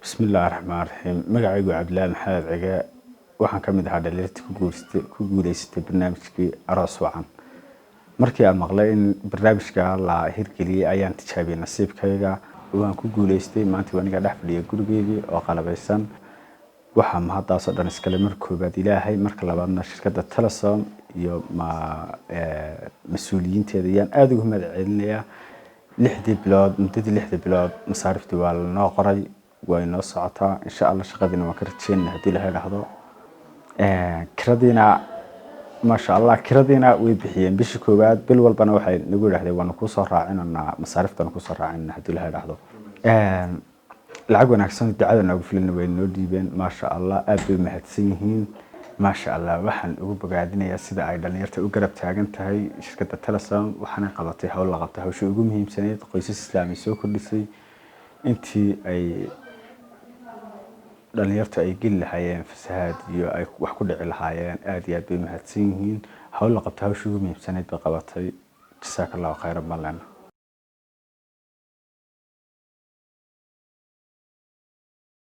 بسم الله الرحمن الرحيم magacaygu Cabdilaahi Maxamed Cige waxaan kamid ahaa dhalinyarada ku guuleystay barnaamijkii aroos wacan markii aan maqlay in barnaamijka la hirgeliyay ayaan tijaabiyay nasiibkayga waan ku guuleystay maanta waniga dhex fadhiya gurigeedii oo qalabeysan waxa mahadaas oo dhan iskale markoobaad Ilaahay marka labaadna shirkadda Telesom iyo mas'uuliyiinteeda ayaan aad ugu mahadcelinayaa 6 bilood masaariftii waa noo qoray وإنه صعطة إن شاء الله شغلنا وكرتين هدي لها لحظة كردينا ما شاء الله كردينا ويبحيين بشكوبات بالوالبنا وحي نقول هذا ونكوس راعين أن مصارفتنا نكوس راعين هدي لها لحظة العقوة نحسن الدعاء نقول لنا وين نوديبين ما شاء الله أبي مهتسينهين ما شاء الله وحن أقول قاعدين يا سيدة أيضا يرتقى قرب تاجنت هاي شركة التلسم وحنا قلتها ولا قلتها وشو يقوم هي مسنيد قيس إسلامي سو كل شيء أنتي أي dhalinyarta ay geli lahaayeen fasaad iyo ay wax ku dhici lahaayeen aad iyo aad bay mahadsan yihiin hawl la qabtay hawshu muhiimsanayd bay qabatay jazakallahu khayran balana